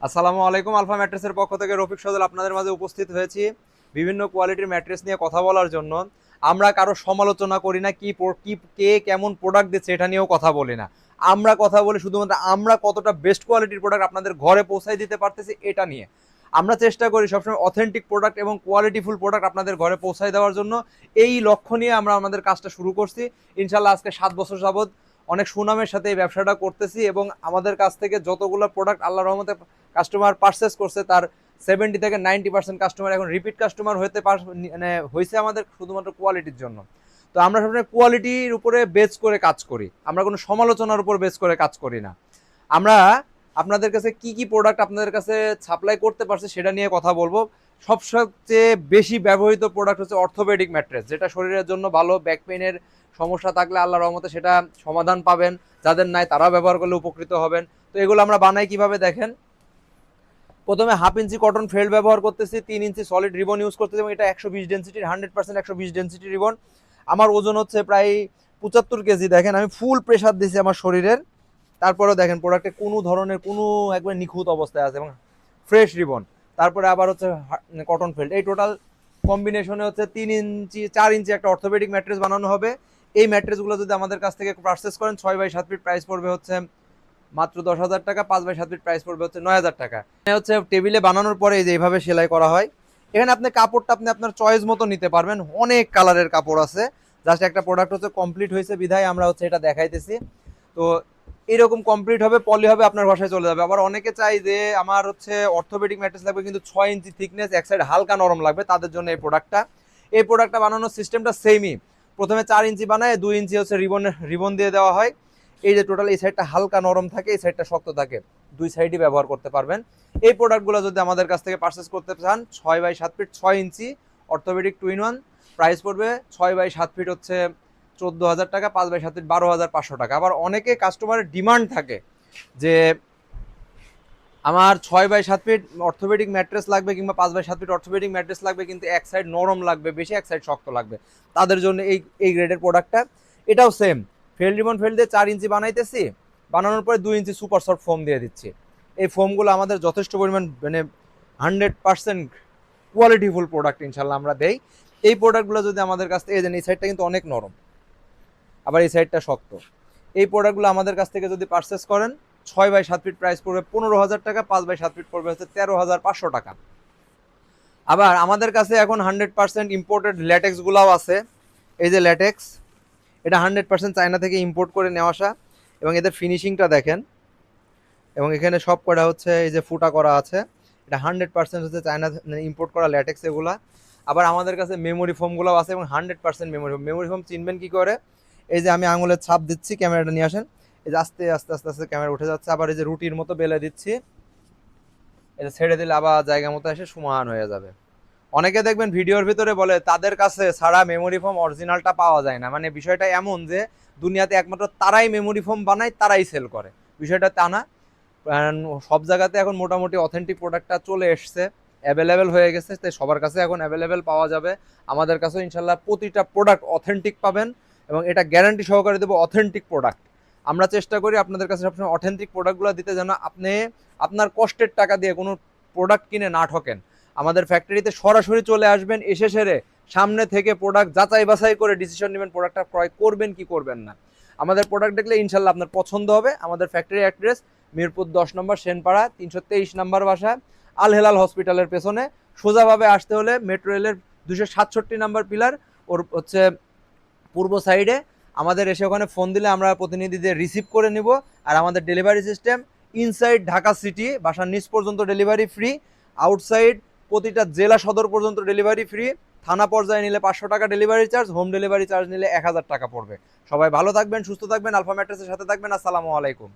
আসসালামু আলাইকুম। আলফা ম্যাট্রেসের পক্ষ থেকে রফিক সজল আপনাদের মাঝে উপস্থিত হয়েছি বিভিন্ন কোয়ালিটির ম্যাট্রেস নিয়ে কথা বলার জন্য। আমরা কারো সমালোচনা করি না, কে কেমন প্রোডাক্ট দিচ্ছে এটা নিয়েও কথা বলি না। আমরা কথা বলি শুধুমাত্র আমরা কতটা বেস্ট কোয়ালিটির প্রোডাক্ট আপনাদের ঘরে পৌঁছায় দিতে পারতেছি এটা নিয়ে। আমরা চেষ্টা করি সবসময় অথেন্টিক প্রোডাক্ট এবং কোয়ালিটিফুল প্রোডাক্ট আপনাদের ঘরে পৌঁছায় দেওয়ার জন্য। এই লক্ষ্য নিয়ে আমরা আমাদের কাজটা শুরু করছি। ইনশাল্লাহ আজকে 7 বছর যাবৎ অনেক সুনামের সাথে এই ব্যবসাটা করতেছি এবং আমাদের কাছ থেকে যতগুলো প্রোডাক্ট আল্লাহর রহমতে কাস্টমার পারচেস করছে তার 70 থেকে 90% কাস্টমার এখন রিপিট কাস্টমার মানে হয়েছে আমাদের শুধুমাত্র কোয়ালিটির জন্য। তো আমরা সবসময় কোয়ালিটির উপরে বেস করে কাজ করি, আমরা কোনো সমালোচনার উপর বেস করে কাজ করি না। আমরা আপনাদের কাছে কি কি প্রোডাক্ট আপনাদের কাছে সাপ্লাই করতে পারছি সেটা নিয়ে কথা বলবো। সবচেয়ে বেশি ব্যবহৃত প্রোডাক্ট হচ্ছে অর্থোপেডিক ম্যাট্রেস, যেটা শরীরের জন্য ভালো। ব্যাক পেইনের সমস্যা থাকলে আল্লাহর রহমতে সেটা সমাধান পাবেন, যাদের নাই তারাও ব্যবহার করলে উপকৃত হবেন। তো এগুলো আমরা বানাই কিভাবে দেখেন। প্রথমে 1/2 ইঞ্চি কটন ফেল্ড ব্যবহার করতেছি, 3 ইঞ্চি সলিড রিবন ইউজ করতেছি এবং এটা 120 ডেন্সিটির 100% 120 ডেন্সিটি রিবন। আমার ওজন হচ্ছে প্রায় 75 কেজি। দেখেন আমি ফুল প্রেশার দিছি আমার শরীরের, তারপরেও দেখেন প্রোডাক্টে কোনো ধরনের কোনো একবার নিখুঁত অবস্থায় আছে এবং ফ্রেশ রিবন। তারপরে আবার হচ্ছে কটন ফেল্ড। এই টোটাল কম্বিনেশনে হচ্ছে 3 ইঞ্চি 4 ইঞ্চি একটা অর্থোপেডিক ম্যাট্রেস বানানো হবে। এই ম্যাট্রেসগুলো যদি আমাদের কাছ থেকে পারচেস করেন 6x7 ফিট প্রাইস পড়বে হচ্ছে মাত্র 10,000 টাকা। 5x7 ফিট প্রাইস পড়বে হচ্ছে 9,000 টাকা। হচ্ছে টেবিলে বানানোর পরে এই যে এইভাবে সেলাই করা হয়। এখানে আপনি কাপড়টা আপনি আপনার চয়েস মতো নিতে পারবেন, অনেক কালারের কাপড় আছে। জাস্ট একটা প্রোডাক্ট হচ্ছে কমপ্লিট হয়েছে বিধায় আমরা হচ্ছে এটা দেখাইতেছি। তো এরকম কমপ্লিট হবে, পলি হবে, আপনার বাসায় চলে যাবে। আবার অনেকে চাই যে আমার হচ্ছে অর্থোপেডিক ম্যাট্রেস লাগবে কিন্তু 6 ইঞ্চি থিকনেস, এক সাইড হালকা নরম লাগবে, তাদের জন্য এই প্রোডাক্টটা বানানোর সিস্টেমটা সেমই। প্রথমে 4 ইঞ্চি বানায়, 2 ইঞ্চি হচ্ছে রিবন দিয়ে দেওয়া হয়। এই যে টোটাল এই সাইডটা হালকা নরম থাকে, এই সাইডটা শক্ত থাকে, দুই সাইডই ব্যবহার করতে পারবেন। এই প্রোডাক্টগুলো যদি আমাদের কাছ থেকে পারচেস করতে চান 6x7 feet 6 inch orthopaedic 2 in 1 price পড়বে 6x7 ফিট হচ্ছে 14,000 টাকা। 5x7 ফিট 12,500 টাকা। আবার অনেকে কাস্টমারের ডিমান্ড থাকে যে আমার 6x7 ফিট অর্থোপেডিক ম্যাট্রেস লাগবে কিংবা 5x7 ফিট অর্থোপেডিক ম্যাট্রেস লাগবে কিন্তু এক সাইড নরম লাগবে বেশি, এক সাইড শক্ত লাগবে, তাদের জন্য এই গ্রেডের প্রোডাক্টটা। এটাও সেম ফেল রিবন ফেল দিয়ে 4 ইঞ্চি বানাইতেছি, বানানোর পরে 2 ইঞ্চি সুপার সফট ফোম দিয়ে দিচ্ছি। এই ফোমগুলো আমাদের যথেষ্ট পরিমাণ মানে 100% কোয়ালিটিফুল প্রোডাক্ট ইনশাল্লাহ আমরা দেই। এই প্রোডাক্টগুলো যদি আমাদের কাছ থেকে এই সাইডটা কিন্তু অনেক নরম, আবার এই সাইডটা শক্ত। এই প্রোডাক্টগুলো আমাদের কাছ থেকে যদি পারচেস করেন 6x7 ফিট প্রাইস পড়বে 15,000 টাকা। 5x7 ফিট পড়বে হচ্ছে 13,500 টাকা। আবার আমাদের কাছে এখন 100% ইম্পোর্টেড ল্যাটেক্সগুলোও আছে। এই যে ল্যাটেক্স, এটা 100% চায়না থেকে ইম্পোর্ট করে নেওয়া আসা এবং এদের ফিনিশিংটা দেখেন। এবং এখানে সব করা হচ্ছে এই যে ফুটা করা আছে, এটা 100% হচ্ছে চায়না ইম্পোর্ট করা ল্যাটেক্স এগুলা। আবার আমাদের কাছে মেমোরি ফোমগুলোও আছে এবং 100% মেমোরি ফোম চিনবেন কি করে, এই যে আমি আঙুলের ছাপ দিচ্ছি, ক্যামেরাটা নিয়ে আসেন, এই যে আস্তে আস্তে আস্তে আস্তে ক্যামেরা উঠে যাচ্ছে। আবার এই যে রুটির মতো বেলে দিচ্ছি, এটা ছেড়ে দিলে আবার জায়গা মতো এসে সমান হয়ে যাবে। অনেকে দেখবেন ভিডিওর ভিতরে বলে তাদের কাছে ছাড়া মেমোরি ফোম অরিজিনালটা পাওয়া যায় না। মানে বিষয়টা এমন যে দুনিয়াতে একমাত্র তারাই মেমোরি ফোম বানায়, তারাই সেল করে, বিষয়টা তা না। কারণ সব জায়গাতে এখন মোটামুটি অথেন্টিক প্রোডাক্টটা চলে এসছে, অ্যাভেলেবেল হয়ে গেছে, তাই সবার কাছে এখন অ্যাভেলেবেল পাওয়া যাবে। আমাদের কাছেও ইনশাল্লাহ প্রতিটা প্রোডাক্ট অথেন্টিক পাবেন এবং এটা গ্যারান্টি সহকারে দেবো অথেন্টিক প্রোডাক্ট। আমরা চেষ্টা করি আপনাদের কাছে সবসময় অথেন্টিক প্রোডাক্টগুলো দিতে, যেন আপনি আপনার কষ্টের টাকা দিয়ে কোনো প্রোডাক্ট কিনে না ঠকেন। আমাদের ফ্যাক্টরিতে সরাসরি চলে আসবেন, এসে সেরে সামনে থেকে প্রোডাক্ট যাচাই বাছাই করে ডিসিশন নেবেন প্রোডাক্টটা ক্রয় করবেন কি করবেন না। আমাদের প্রোডাক্ট দেখলে ইনশাল্লাহ আপনার পছন্দ হবে। আমাদের ফ্যাক্টরি অ্যাড্রেস মিরপুর 10 নম্বর সেনপাড়া 323 নম্বর বাসা, আল হেলাল হসপিটালের পেছনে। সোজাভাবে আসতে হলে মেট্রো রেলের 267 নম্বর পিলার ওর হচ্ছে পূর্ব সাইডে আমাদের এসে ওখানে ফোন দিলে আমরা প্রতিনিধিদের রিসিভ করে নিব। আর আমাদের delivery system inside Dhaka city বাসার নিচ পর্যন্ত ডেলিভারি ফ্রি, আউটসাইড প্রতিটা জেলা সদর পর্যন্ত ডেলিভারি ফ্রি। থানা পর্যায়ে নিলে 500 টাকা delivery charge, home delivery charge নিলে 1,000 টাকা পড়বে। সবাই ভালো থাকবেন, সুস্থ থাকবেন, আলফা ম্যাট্রেসের সাথে থাকবেন। আসসালামু আলাইকুম।